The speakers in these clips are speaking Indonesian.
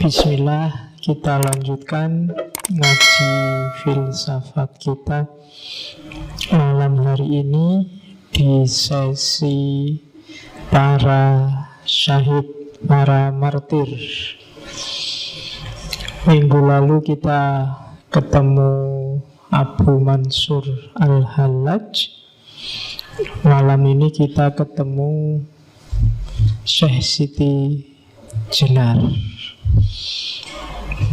Bismillah, kita lanjutkan ngaji filsafat kita malam hari ini di sesi para syahid, para martir. Minggu lalu kita ketemu Abu Mansur Al-Hallaj. Malam ini kita ketemu Syekh Siti Jenar,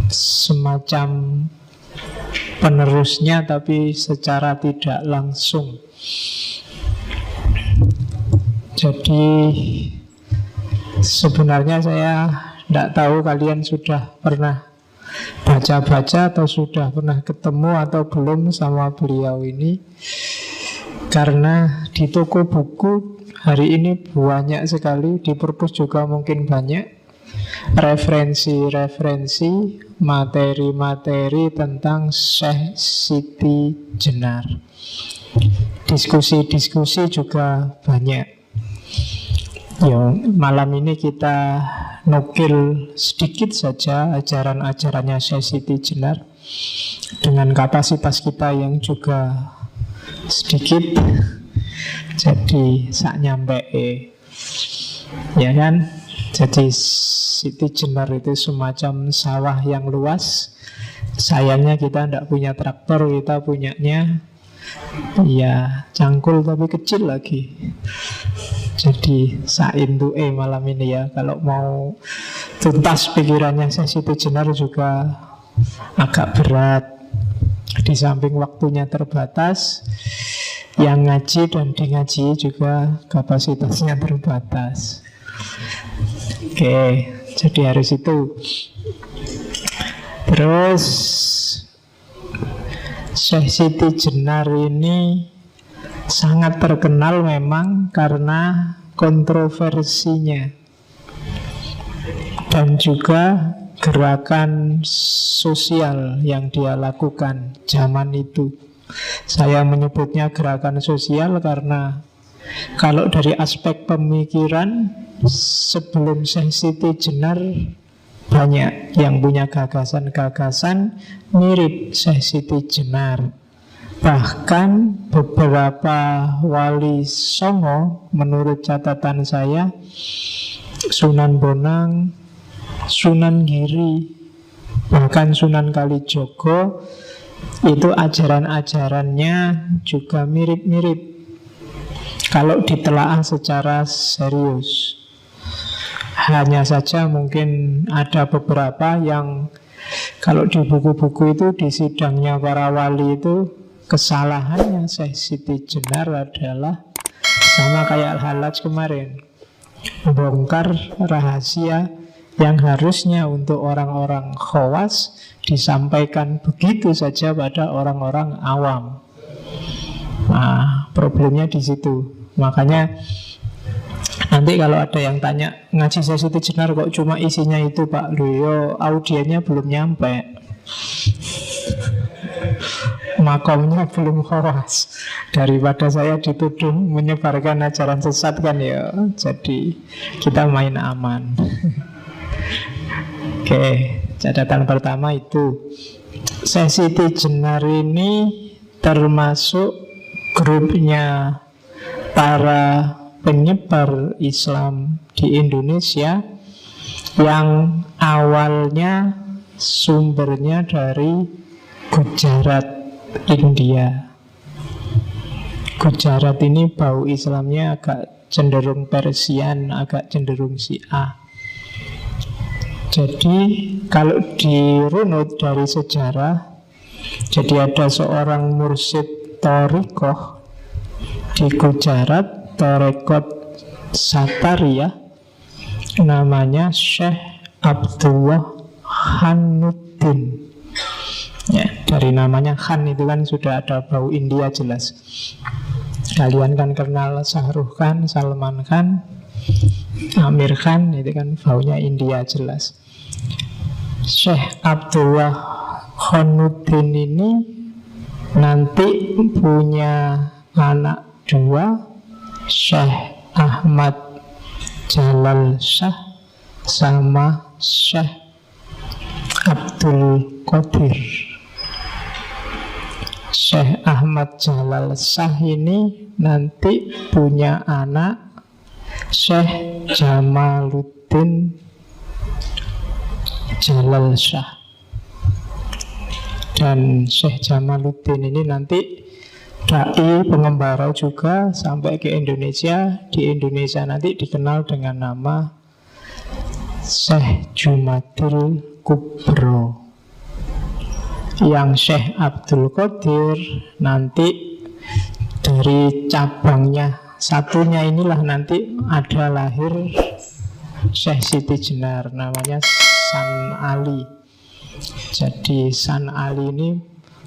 semacam penerusnya tapi secara tidak langsung. Jadi sebenarnya saya tidak tahu kalian sudah pernah baca-baca atau sudah pernah ketemu atau belum sama beliau ini. Karena di toko buku hari ini banyak sekali, di perpus juga mungkin banyak referensi-referensi, materi-materi tentang Syekh Siti Jenar. Diskusi-diskusi juga banyak. Malam ini kita nukil sedikit saja ajaran-ajarannya Syekh Siti Jenar dengan kapasitas kita yang juga sedikit. Jadi sak nyampe ya kan. Jadi Siti Jenar itu semacam sawah yang luas. Sayangnya kita tidak punya traktor, kita punyanya ya cangkul tapi kecil lagi. Jadi saintu malam ini ya. Kalau mau tuntas pikirannya Siti Jenar juga agak berat. Di samping waktunya terbatas, yang ngaji dan di ngaji juga kapasitasnya terbatas. Oke, jadi harus itu. Terus Syekh Siti Jenar ini sangat terkenal memang karena kontroversinya dan juga gerakan sosial yang dia lakukan zaman itu. Saya menyebutnya gerakan sosial karena kalau dari aspek pemikiran, sebelum Syekh Siti Jenar banyak yang punya gagasan-gagasan mirip Syekh Siti Jenar. Bahkan beberapa wali songo menurut catatan saya, Sunan Bonang, Sunan Giri, bahkan Sunan Kalijogo, itu ajaran-ajarannya juga mirip-mirip kalau ditelaah secara serius. Hanya saja mungkin ada beberapa yang kalau di buku-buku itu, di sidangnya para wali itu, kesalahannya Syekh Siti Jenar adalah sama kayak Al-Hallaj kemarin, bongkar rahasia yang harusnya untuk orang-orang khawas disampaikan begitu saja pada orang-orang awam. Nah, problemnya di situ. Makanya nanti kalau ada yang tanya, ngaji Syekh Siti Jenar kok cuma isinya itu Pak? Loh, audiennya belum nyampe, makomnya belum khawas. Daripada saya dituduh menyebarkan ajaran sesat kan ya. Jadi kita main aman. Oke, catatan pertama itu Syekh Siti Jenar ini termasuk grupnya para penyebar Islam di Indonesia yang awalnya sumbernya dari Gujarat, India. Gujarat ini bau Islamnya agak cenderung Persian, agak cenderung Syiah. Jadi kalau dirunut dari sejarah, jadi ada seorang mursyid thariqah di Gujarat, thariqat Satariyah, namanya Syekh Abdullah Khanuddin. Ya, dari namanya Khan itu kan sudah ada bau India jelas. Kalian kan kenal Shahrukh Khan, Salman Khan, Amir Khan, itu kan baunya India jelas. Syekh Abdullah Khanuddin ini nanti punya anak dua, Syekh Ahmad Jalal Shah sama Syekh Abdul Qadir. Syekh Ahmad Jalal Shah ini nanti punya anak Syekh Jamaluddin Jalal Shah. Dan Syekh Jamaluddin ini nanti dai pengembara juga sampai ke Indonesia. Di Indonesia nanti dikenal dengan nama Syekh Jumadil Kubro. Yang Syekh Abdul Qadir nanti dari cabangnya satunya inilah nanti ada lahir Syekh Siti Jenar, namanya San Ali. Jadi San Ali ini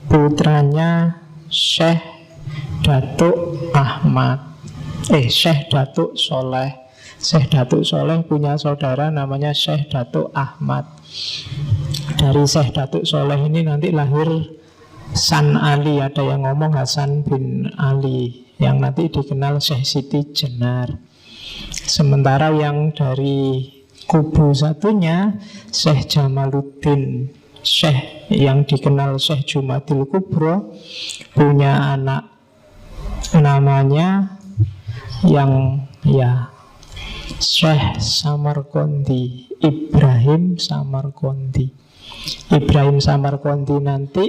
putranya Syekh Datuk Ahmad, Syekh Datuk Soleh. Syekh Datuk Soleh punya saudara namanya Syekh Datuk Ahmad. Dari Syekh Datuk Soleh ini nanti lahir San Ali. Ada yang ngomong Hasan bin Ali, yang nanti dikenal Syekh Siti Jenar. Sementara yang dari kubu satunya Syekh Jamaluddin Syekh, yang dikenal Syekh Jumadil Kubro, punya anak namanya yang Syekh Samarqandi, Ibrahim Samarqandi. Ibrahim Samarqandi nanti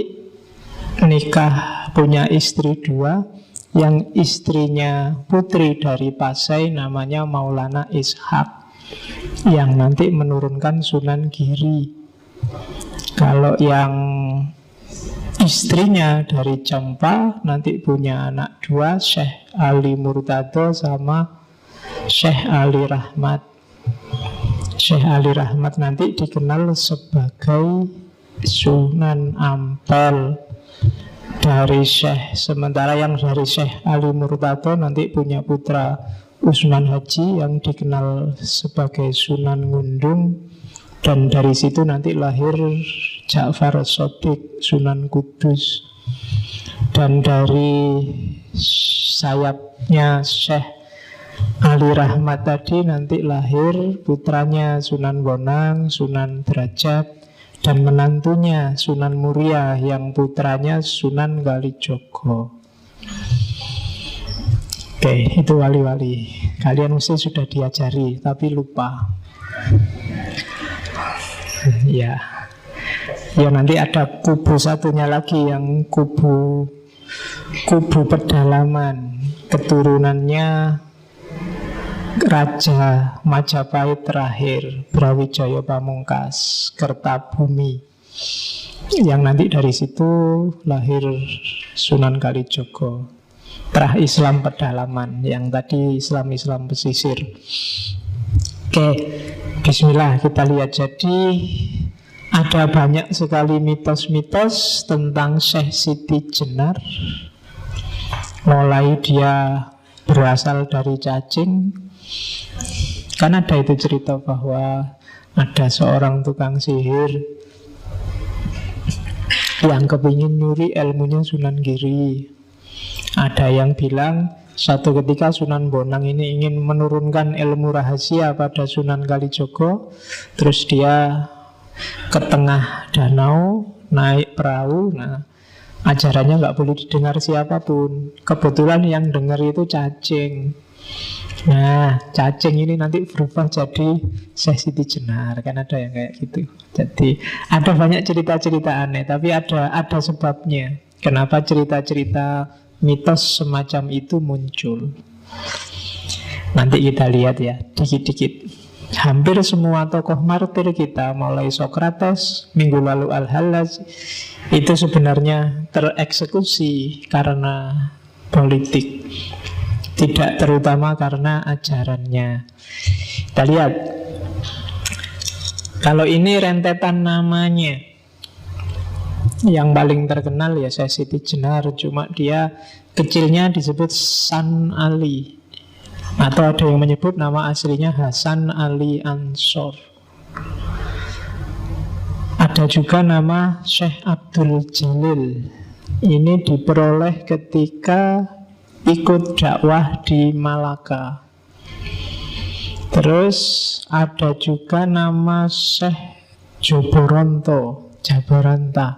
nikah, punya istri 2. Yang istrinya putri dari Pasai namanya Maulana Ishaq, yang nanti menurunkan Sunan Giri. Kalau yang istrinya dari Cempa nanti punya anak 2, Syekh Ali Murtado sama Syekh Ali Rahmat. Syekh Ali Rahmat nanti dikenal sebagai Sunan Ampel dari Syekh. Sementara yang dari Syekh Ali Murtado nanti punya putra Usman Haji yang dikenal sebagai Sunan Ngundung. Dan dari situ nanti lahir Ja'far Shodiq, Sunan Kudus. Dan dari sayapnya Syekh Ali Rahmat tadi nanti lahir putranya Sunan Bonang, Sunan Derajat, dan menantunya Sunan Muria yang putranya Sunan Kalijogo. Oke, itu wali-wali. Kalian mesti sudah diajari, tapi lupa. Ya nanti ada kubu satunya lagi, yang kubu pedalaman. Keturunannya Raja Majapahit terakhir, Brawijaya Pamungkas, Kertabumi. Yang nanti dari situ lahir Sunan Kalijogo. Terah Islam pedalaman, yang tadi Islam pesisir. Oke, bismillah, kita lihat. Jadi ada banyak sekali mitos-mitos tentang Syekh Siti Jenar. Mulai dia berasal dari cacing. Kan ada itu cerita bahwa ada seorang tukang sihir yang kepingin nyuri ilmunya Sunan Giri. Ada yang bilang suatu ketika Sunan Bonang ini ingin menurunkan ilmu rahasia pada Sunan Kalijogo. Terus dia ke tengah danau, naik perahu. Nah, ajarannya nggak boleh didengar siapapun. Kebetulan yang dengar itu cacing. Nah, cacing ini nanti berubah jadi Syekh Siti Jenar. Kan ada yang kayak gitu. Jadi ada banyak cerita-cerita aneh, tapi ada sebabnya. Kenapa cerita-cerita mitos semacam itu muncul? Nanti kita lihat ya, dikit-dikit. Hampir semua tokoh martir kita, mulai Sokrates, minggu lalu Al-Hallaj, itu sebenarnya tereksekusi karena politik, tidak terutama karena ajarannya. Kita lihat. Kalau ini rentetan namanya, yang paling terkenal ya Syekh Siti Jenar, cuma dia kecilnya disebut San Ali, atau ada yang menyebut nama aslinya Hasan Ali Ansor. Ada juga nama Syekh Abdul Jalil. Ini diperoleh ketika ikut dakwah di Malaka. Terus ada juga nama Syekh Joboronto, Jabaranta.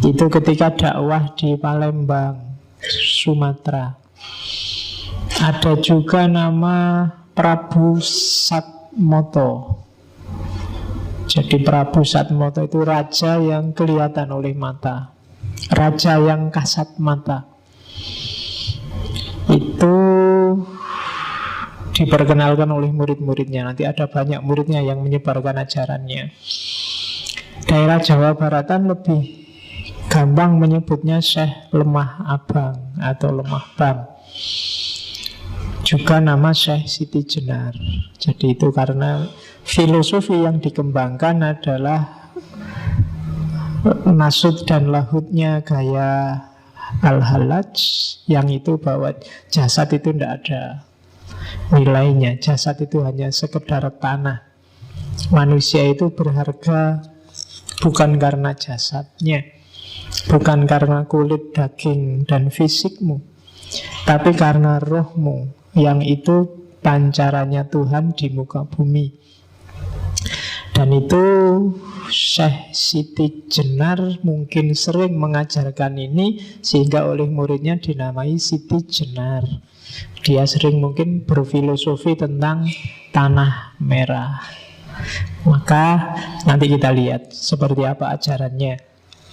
Itu ketika dakwah di Palembang, Sumatera. Ada juga nama Prabu Satmoto. Jadi Prabu Satmoto itu raja yang kelihatan oleh mata, raja yang kasat mata. Itu diperkenalkan oleh murid-muridnya. Nanti ada banyak muridnya yang menyebarkan ajarannya. Daerah Jawa Baratan lebih gampang menyebutnya Syekh Lemah Abang atau Lemah Bang. Juga nama Syekh Siti Jenar. Jadi itu karena filosofi yang dikembangkan adalah nasud dan lahutnya gaya Al-Hallaj, yang itu bahwa jasad itu tidak ada nilainya. Jasad itu hanya sekedar tanah. Manusia itu berharga bukan karena jasadnya, bukan karena kulit, daging, dan fisikmu, tapi karena rohmu, yang itu pancarannya Tuhan di muka bumi. Dan itu Syekh Siti Jenar mungkin sering mengajarkan ini, sehingga oleh muridnya dinamai Siti Jenar. Dia sering mungkin berfilosofi tentang tanah merah. Maka nanti kita lihat seperti apa ajarannya.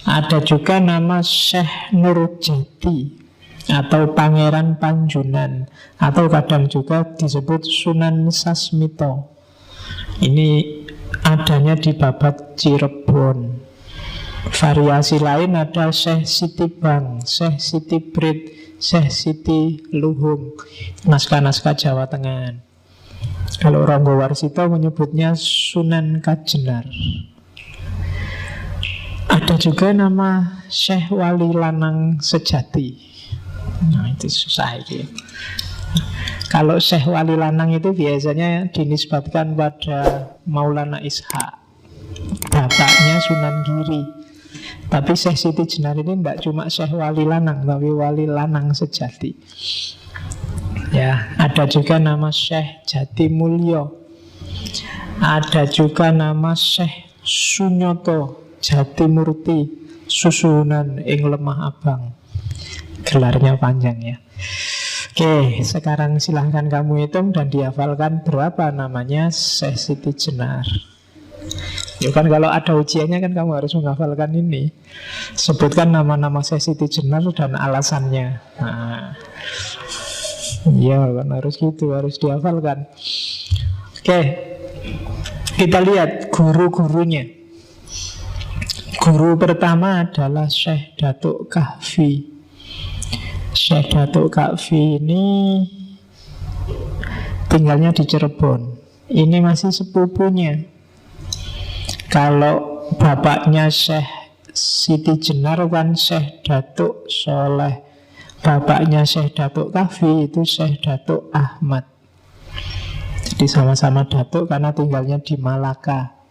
Ada juga nama Syekh Nurjati atau Pangeran Panjunan, atau kadang juga disebut Sunan Sasmito. Ini adanya di Babat Cirebon. Variasi lain ada Syekh Siti Bang, Syekh Siti Brit, Syekh Siti Luhung. Naskah-naskah Jawa Tengah. Kalau Ronggo Warsito menyebutnya Sunan Kajenar. Ada juga nama Syekh Wali Lanang Sejati. Nah itu susah itu. Kalau Syekh Wali Lanang itu biasanya dinisbatkan pada Maulana Ishaq, bapaknya Sunan Giri. Tapi Syekh Siti Jenar ini tidak cuma Syekh Wali Lanang, tapi Wali Lanang Sejati. Ya, ada juga nama Syekh Jati Mulyo. Ada juga nama Syekh Sunyoto Jati Murti Susunan ing Lemah Abang. Gelarnya panjang ya. Oke, sekarang silahkan kamu hitung dan dihafalkan berapa namanya Syekh Siti Jenar. Ya kan kalau ada ujiannya kan kamu harus menghafalkan ini. Sebutkan nama-nama Syekh Siti Jenar dan alasannya. Nah, iya kan harus gitu, harus dihafalkan. Oke, kita lihat guru-gurunya. Guru pertama adalah Syekh Datuk Kahfi. Syekh Datuk Kahfi ini tinggalnya di Cirebon. Ini masih sepupunya. Kalau bapaknya Syekh Siti Jenar kan Syekh Datuk Soleh. Bapaknya Syekh Datuk Kahfi itu Syekh Datuk Ahmad. Jadi sama-sama Datuk karena tinggalnya di Malaka.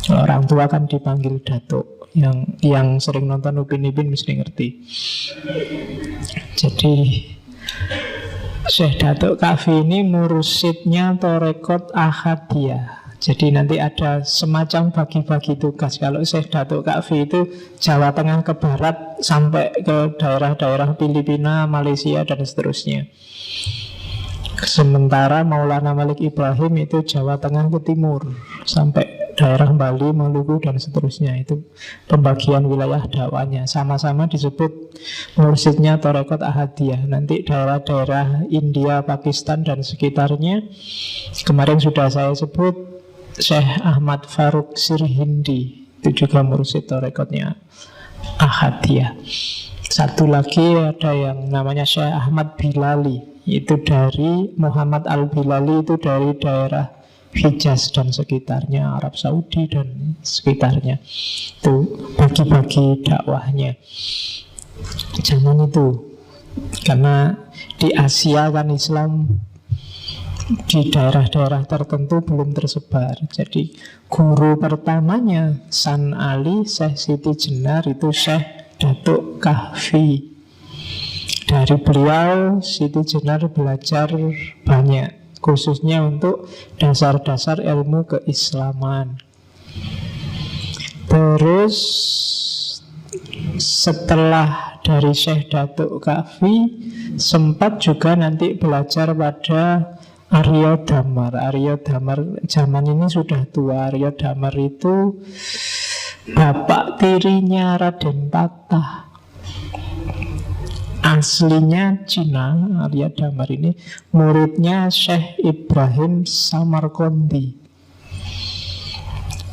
Orang tua kan dipanggil Datuk. Yang sering nonton Upin Ipin mesti ngerti. Jadi Syekh Datuk Kahfi ini mursyidnya Torekot Ahadiyah. Jadi nanti ada semacam bagi-bagi tugas. Kalau Syekh Datuk Kahfi itu Jawa Tengah ke barat sampai ke daerah-daerah Filipina, Malaysia dan seterusnya. Sementara Maulana Malik Ibrahim itu Jawa Tengah ke timur sampai daerah Bali, Maluku dan seterusnya. Itu pembagian wilayah dakwahnya. Sama-sama disebut mursyidnya Torekot Ahadiyah. Nanti daerah-daerah India, Pakistan dan sekitarnya kemarin sudah saya sebut Syekh Ahmad Faruk Sirhindi. Itu juga mursyid Torekotnya Ahadiyah. Satu lagi ada yang namanya Syekh Ahmad Bilali. Itu dari Muhammad Al-Bilali, itu dari daerah Hijaz dan sekitarnya, Arab Saudi dan sekitarnya. Itu bagi-bagi dakwahnya zaman itu. Karena di Asia kan Islam di daerah-daerah tertentu belum tersebar. Jadi guru pertamanya San Ali, Syekh Siti Jenar itu Syekh Datuk Kahfi. Dari beliau Siti Jenar belajar banyak, khususnya untuk dasar-dasar ilmu keislaman. Terus setelah dari Syekh Datuk Kahfi, sempat juga nanti belajar pada Arya Damar. Arya Damar zaman ini sudah tua. Arya Damar itu bapak tirinya Raden Patah. Aslinya Cina. Arya Damar ini muridnya Syekh Ibrahim Samarqandi.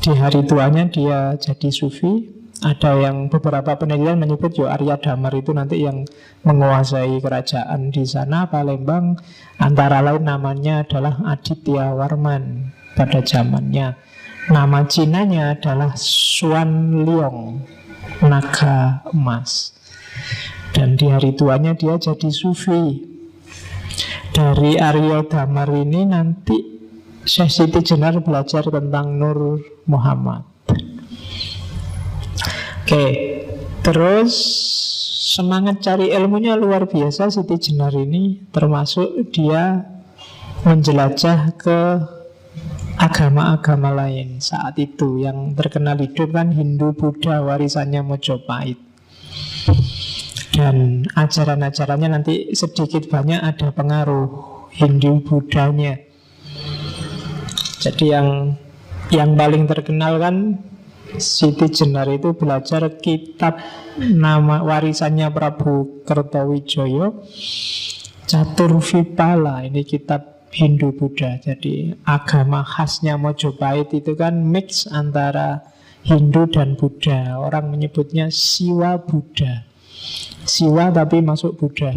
Di hari tuanya dia jadi sufi. Ada yang beberapa penelitian menyebut Arya Damar itu nanti yang menguasai kerajaan di sana Palembang. Antara lain namanya adalah Aditya Warman pada zamannya. Nama Cinanya adalah Xuan Liong, naga emas. Dan di hari tuanya dia jadi sufi. Dari Arya Damar ini nanti Syekh Siti Jenar belajar tentang Nur Muhammad. Oke, terus semangat cari ilmunya luar biasa Siti Jenar ini. Termasuk dia menjelajah ke agama-agama lain saat itu. Yang terkenal hidup kan Hindu Buddha warisannya Mojopahit. Dan ajaran-ajarannya nanti sedikit banyak ada pengaruh Hindu Buddhanya. Jadi yang paling terkenal kan Siti Jenar itu belajar kitab nama warisannya Prabu Kertawijaya, Caturvipala. Ini kitab Hindu Buddha. Jadi agama khasnya Mojopahit itu kan mix antara Hindu dan Buddha. Orang menyebutnya Siwa Buddha. Siwa tapi masuk Buddha.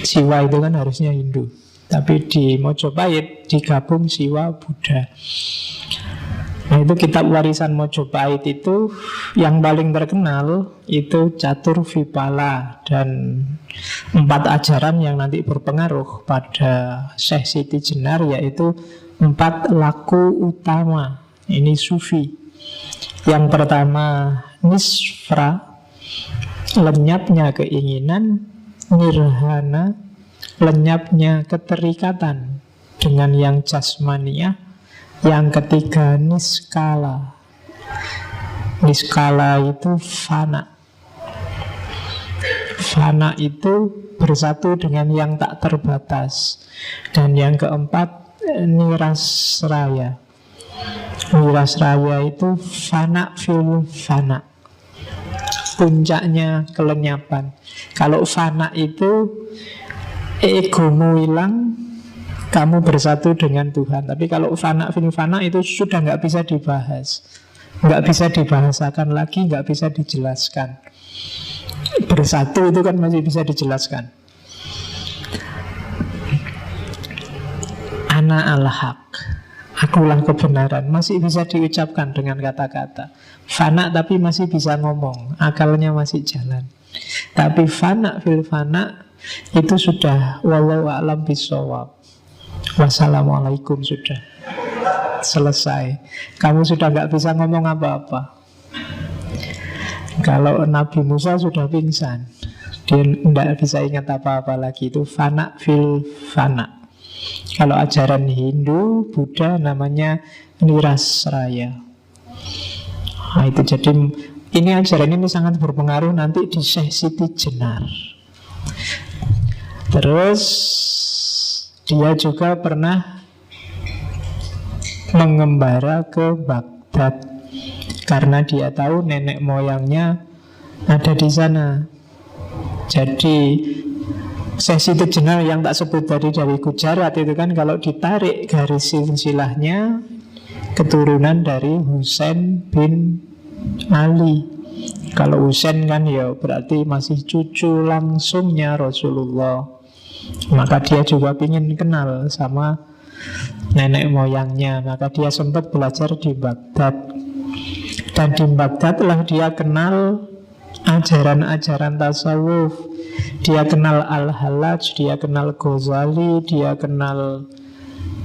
Siwa itu kan harusnya Hindu, tapi di Mojopahit digabung Siwa Buddha. Nah itu kitab warisan Mojopahit itu yang paling terkenal itu Caturvipala. Dan 4 ajaran yang nanti berpengaruh pada Syekh Siti Jenar, yaitu 4 laku utama. Ini sufi. Yang pertama nisfra, lenyapnya keinginan. Nirhana, lenyapnya keterikatan dengan yang jasmaniah. Yang ketiga niskala. Niskala itu fana. Fana itu bersatu dengan yang tak terbatas. Dan yang keempat nirasraya. Nirasraya itu fana fil fana, puncaknya kelenyapan. Kalau fana itu egomu hilang, kamu bersatu dengan Tuhan. Tapi kalau fana fil fana itu sudah nggak bisa dibahas, nggak bisa dibahasakan lagi, nggak bisa dijelaskan. Bersatu itu kan masih bisa dijelaskan. Ana al-haq, akulah kebenaran, masih bisa diucapkan dengan kata-kata. Fana tapi masih bisa ngomong, akalnya masih jalan. Tapi fana fil fana itu sudah wallahu a'lam bishawab. Wassalamualaikum, sudah selesai. Kamu sudah nggak bisa ngomong apa-apa. Kalau Nabi Musa sudah pingsan, dia tidak bisa ingat apa-apa lagi. Itu fana fil fana. Kalau ajaran Hindu, Buddha namanya nirasraya. Nah itu jadi ini ajaran ini sangat berpengaruh nanti di Syekh Siti Jenar. Terus dia juga pernah mengembara ke Baghdad karena dia tahu nenek moyangnya ada di sana. Jadi Syekh Siti Jenar yang tak sebut tadi dari Gujarat itu kan kalau ditarik garis silsilahnya keturunan dari Husain bin Ali. Kalau Husain kan ya berarti masih cucu langsungnya Rasulullah. Maka dia juga ingin kenal sama nenek moyangnya. Maka dia sempat belajar di Baghdad. Dan di Baghdad lah dia kenal ajaran-ajaran tasawuf. Dia kenal Al-Hallaj, dia kenal Ghazali, dia kenal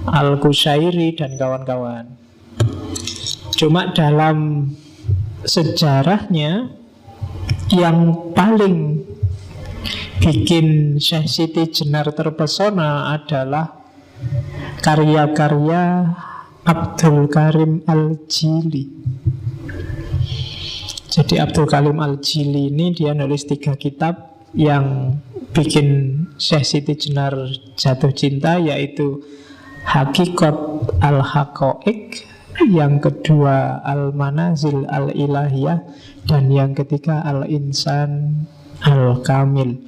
Al-Qushairi dan kawan-kawan. Cuma dalam sejarahnya yang paling bikin Syekh Siti Jenar terpesona adalah karya-karya Abdul Karim Al-Jili. Jadi Abdul Kalim Al-Jili ini dia nulis 3 kitab yang bikin Syekh Siti Jenar jatuh cinta, yaitu Hakikat Al-Haqaiq, yang kedua Al-Manazil Al-Ilahiyah, dan yang ketiga Al-Insan Al-Kamil.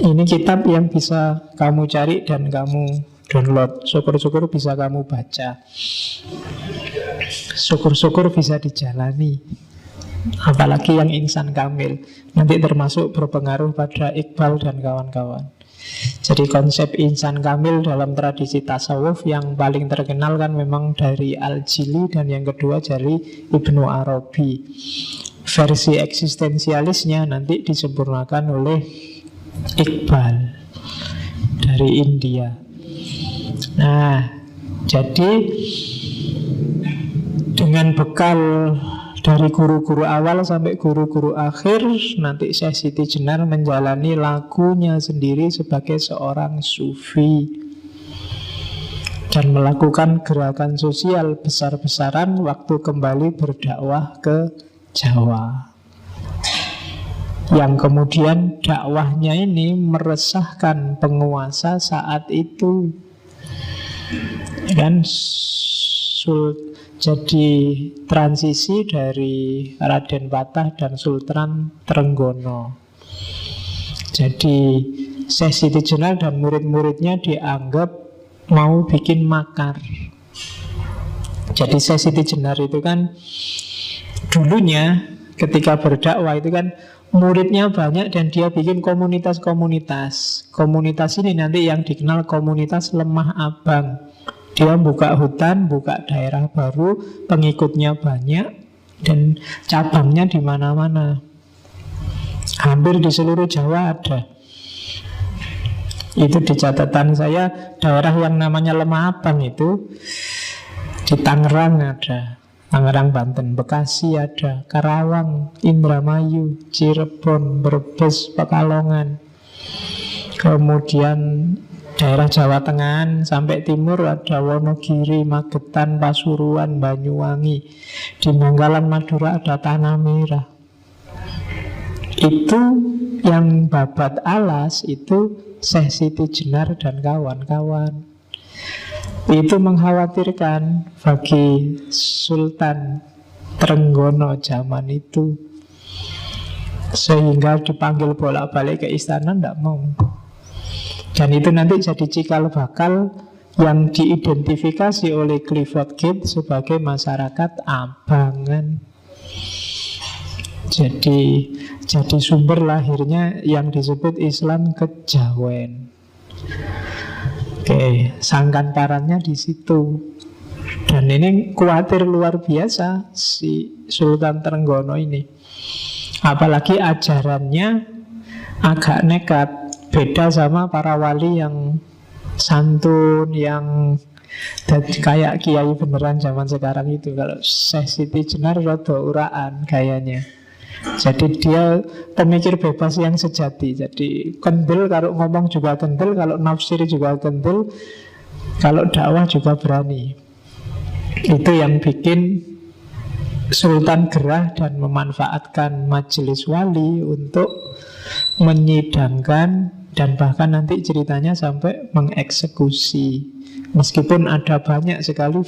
Ini kitab yang bisa kamu cari dan kamu download. Syukur-syukur bisa kamu baca. Syukur-syukur bisa dijalani. Apalagi yang Insan Kamil, nanti termasuk berpengaruh pada Iqbal dan kawan-kawan. Jadi konsep Insan Kamil dalam tradisi tasawuf yang paling terkenal kan memang dari Al-Jili, dan yang kedua dari Ibnu Arabi. Versi eksistensialisnya nanti disempurnakan oleh Iqbal dari India. Nah, jadi dengan bekal dari guru-guru awal sampai guru-guru akhir, nanti Syekh Siti Jenar menjalani lakunya sendiri sebagai seorang sufi dan melakukan gerakan sosial besar-besaran waktu kembali berdakwah ke Jawa, yang kemudian dakwahnya ini meresahkan penguasa saat itu. Kan jadi transisi dari Raden Patah dan Sultan Trenggono. Jadi Syekh Siti Jenar dan murid-muridnya dianggap mau bikin makar. Jadi Syekh Siti Jenar itu kan dulunya ketika berdakwah itu kan muridnya banyak dan dia bikin komunitas-komunitas. Komunitas ini nanti yang dikenal komunitas Lemah Abang. Dia buka hutan, buka daerah baru, pengikutnya banyak, dan cabangnya di mana-mana. Hampir di seluruh Jawa ada. Itu di catatan saya, daerah yang namanya Lemah Abang itu di Tangerang ada, Tangerang Banten, Bekasi ada, Karawang, Indramayu, Cirebon, Brebes, Pekalongan. Kemudian daerah Jawa Tengah sampai timur ada Wonogiri, Magetan, Pasuruan, Banyuwangi. Di Bangkalan, Madura ada Tanah Merah. Itu yang babat alas itu Syekh Siti Jenar dan kawan-kawan. Itu mengkhawatirkan bagi Sultan Trenggono zaman itu, sehingga dipanggil bolak-balik ke istana, tidak mau. Dan itu nanti jadi cikal bakal yang diidentifikasi oleh Clifford Gate sebagai masyarakat abangan. Jadi sumber lahirnya yang disebut Islam kejawen. Oke, sangkan parannya di situ. Dan ini khawatir luar biasa si Sultan Trenggono ini. Apalagi ajarannya agak nekat, beda sama para wali yang santun, yang kayak kiai beneran zaman sekarang itu. Kalau Syekh Siti Jenar rada uraan gayanya. Jadi dia pemikir bebas yang sejati. Jadi kendel, kalau ngomong juga kendel, kalau nafsir juga kendel, kalau dakwah juga berani. Itu yang bikin Sultan gerah dan memanfaatkan majelis wali untuk menyidangkan, dan bahkan nanti ceritanya sampai mengeksekusi. Meskipun ada banyak sekali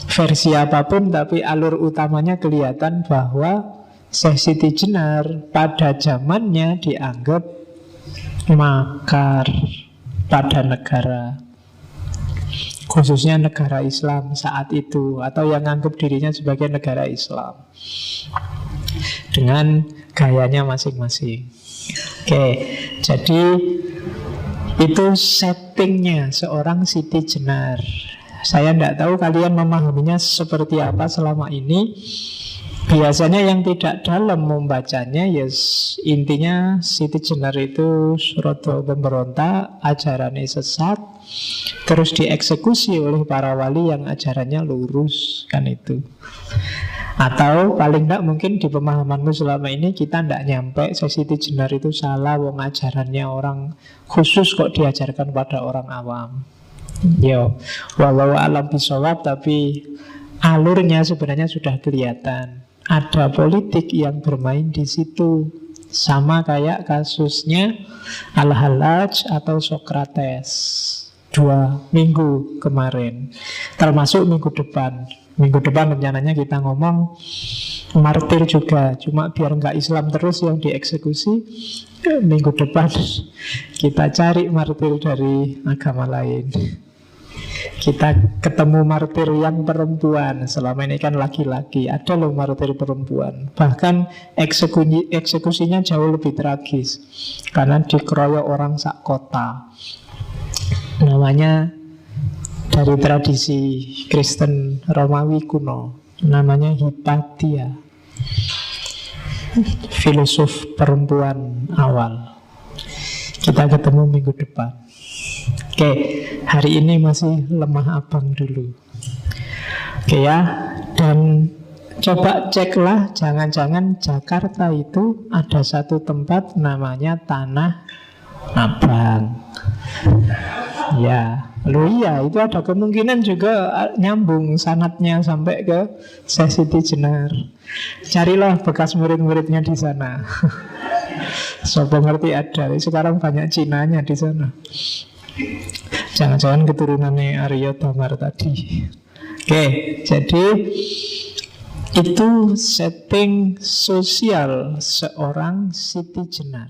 versi apapun, tapi alur utamanya kelihatan bahwa Syekh Siti Jenar pada zamannya dianggap makar pada negara, khususnya negara Islam saat itu, atau yang anggap dirinya sebagai negara Islam, dengan gayanya masing-masing. Oke, jadi itu settingnya seorang Siti Jenar. Saya tidak tahu kalian memahaminya seperti apa selama ini. Biasanya yang tidak dalam membacanya, yes, intinya Siti Jenar itu rada pemberontak, ajarannya sesat, terus dieksekusi oleh para wali yang ajarannya lurus, kan itu. Atau paling tidak mungkin di pemahamanmu selama ini kita tidak nyampe Siti Jenar itu salah, wong ajarannya orang khusus kok diajarkan pada orang awam. Yo, walau alam bisawab, tapi alurnya sebenarnya sudah kelihatan. Ada politik yang bermain di situ. Sama kayak kasusnya Al-Hallaj atau Sokrates 2 minggu kemarin. Termasuk minggu depan. Minggu depan rencananya kita ngomong martir juga. Cuma biar nggak Islam terus yang dieksekusi, minggu depan kita cari martir dari agama lain. Kita ketemu martir yang perempuan. Selama ini kan laki-laki. Ada loh martir perempuan. Bahkan eksekusinya jauh lebih tragis, karena dikeroyok orang sak kota. Namanya dari tradisi Kristen Romawi kuno, namanya Hipatia, filosof perempuan awal. Kita ketemu minggu depan. Oke, hari ini masih lemah abang dulu. Oke ya, dan coba ceklah, jangan-jangan Jakarta itu ada satu tempat namanya Tanah Abang. Ya, lo iya, itu ada kemungkinan juga nyambung sanatnya sampai ke Siti Jenar. Carilah bekas murid-muridnya di sana. Sopo ngerti ada. Sekarang banyak Cinanya di sana. Jangan-jangan keturunannya Arya Damar tadi. Oke, jadi itu setting sosial seorang Siti Jenar.